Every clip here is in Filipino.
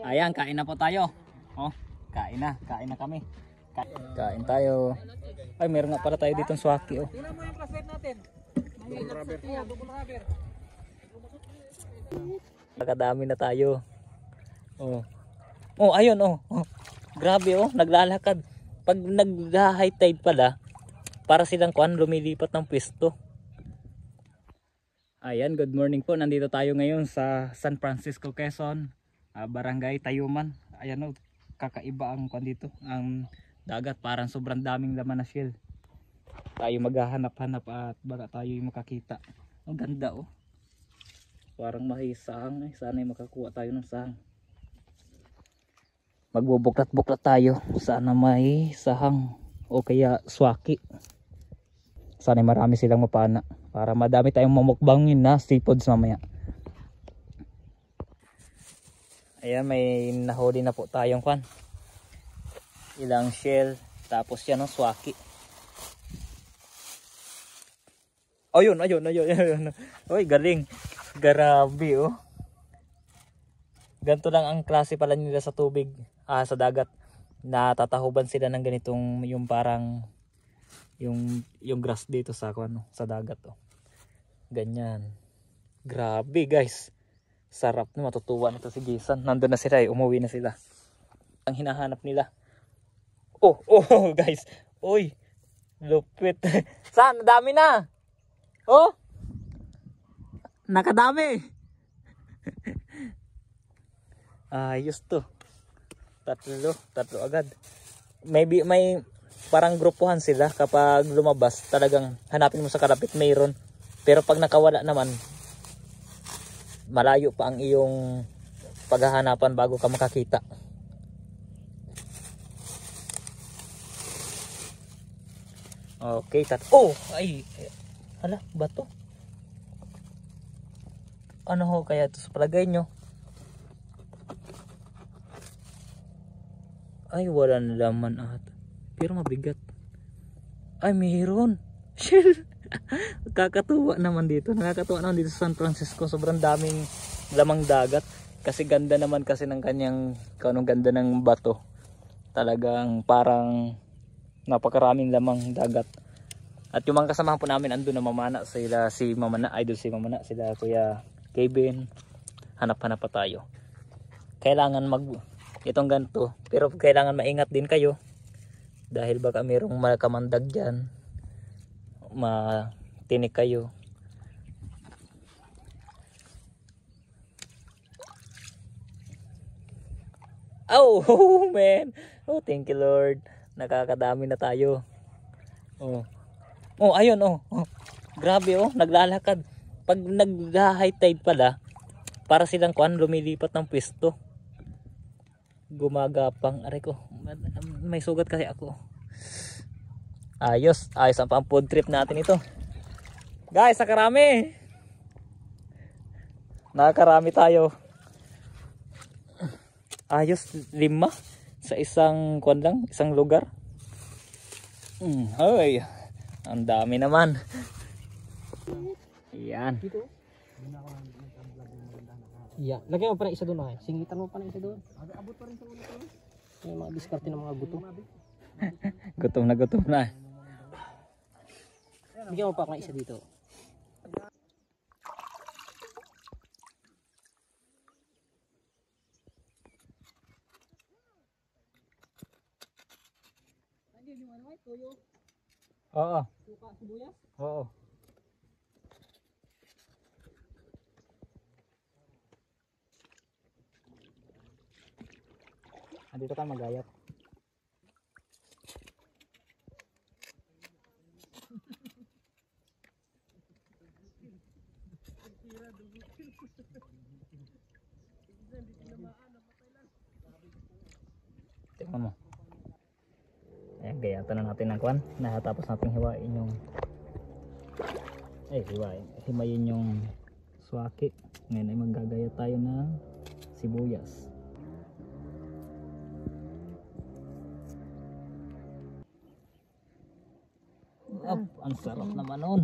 Ayan, kain na po tayo. Oh, kain na kami. Kain tayo. Ay, meron nga para tayo dito ng swaki. Oh. Tingnan mo yung classmate natin. Double rubber. Nakadami na tayo. Oh. Oh, ayun oh. Oh. Grabe oh, naglalakad. Pag nag-high tide pala, para silang kuan lumilipat ng pwesto. Ayan, good morning po. Nandito tayo ngayon sa San Francisco, Quezon, Barangay Tayuman. Ayan oh, kakaiba ang kuan dito. Ang dagat, parang sobrang daming laman na shell. Tayo maghahanap-hanap at baka tayo yung makakita. Ang ganda oh. Parang may sahang eh. Sana makakuha tayo ng sahang. Magbubuklat-buklat tayo. Sana may sahang o kaya swaki. Sana marami silang mapana para madami tayong mamukbangin na seafoods mamaya. Ayan, may nahuli na po tayong kwan. Ilang shell. Tapos yan ang swaki. Ayun. Uy, galing. Grabe oh. Ganito lang ang klase pala nila sa tubig, sa dagat. Natatahuban sila ng ganitong yung parang yung grass dito sa sa dagat oh. Ganyan. Grabe guys. Sarap na, matutuwa nito si Jason. Nandun na sila eh, umuwi na sila. Ang hinahanap nila. Oh guys. Uy. Lupit. Saan? Dami na. Oh. Nakadami. Ayos to. Tatlo agad. Maybe may parang grupuhan sila kapag lumabas. Talagang hanapin mo sa kalapit mayroon. Pero pag nakawala naman, malayo pa ang iyong paghahanapan bago ka makakita. Okay, oh, ay. Hala, bato. Ano ho kaya ito sa palagay nyo? Ay, wala na laman at. Pero mabigat. Ay, mayroon. Shell. Kakatuwa naman dito. Nakakatuwa naman dito sa San Francisco. Sobrang daming lamang dagat. Kasi ganda naman kasi ng kanyang, kanong ganda ng bato. Talagang parang napakaraming lamang dagat. At yung mga kasamahan po namin andun na mamana. Sila si Mamana, idol si Mamana. Sila Kuya Kevin. Hanap-hanap pa tayo. Kailangan itong ganito. Pero kailangan maingat din kayo. Dahil baka mayroong makamandag dyan. Matinik kayo. Oh man. Oh, thank you Lord. Nakakadami na tayo. Oh, ayun oh. Grabe oh, naglalakad. Pag nag-high tide pala, para silang kuan lumilipat ng pwesto. Gumagapang. Aray ko, may sugat kasi ako. Ayos ang pang food trip natin ito. Guys, nakakarami tayo. Ayos, 5 sa isang kuan lang, isang lugar. Hoy, ang dami naman. Yan. Yeah, lagyan mo pa ng isa doon ay. Singitan mo pa ng isa doon. Abot pa rin sa ulo ko. Yung mga diskarte ng mga gutom. Gutom na. Bigyan mo pa ng isa dito. Oo. Suka, sibuyas? Oo. Dito ka magayat. Tingnan mo. Ayan, gayatan na natin ng kwan. Natapos natin hiwain yung himayin yung swaki. Ngayon ay maggagayat tayo ng sibuyas. Ang sarap naman nun.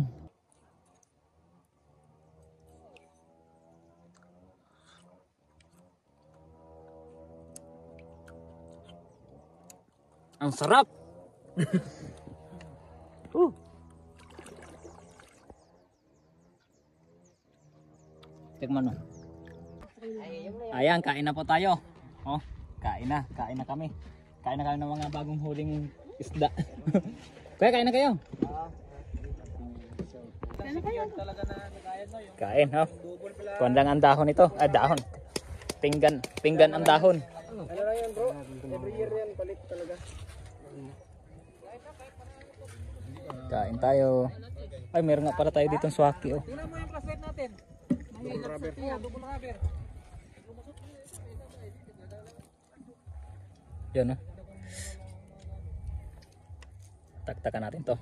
Ang sarap. Tikman mo. Ayan, kain na po tayo. Oh, kain na kami. Kain na kami ng mga bagong huling isda. Kaya kain na kayo. Kain, ha? Kuandang ang dahon ito. Ah, dahon. Pinggan ang dahon. Ano lang yan bro? Every year yan, palit talaga. Kain tayo. Ay, meron nga para tayo ditong swaki, oh. Tingnan mo yung flashlight natin. Double rubber. Double rubber. Yan, oh. Taktakan natin to.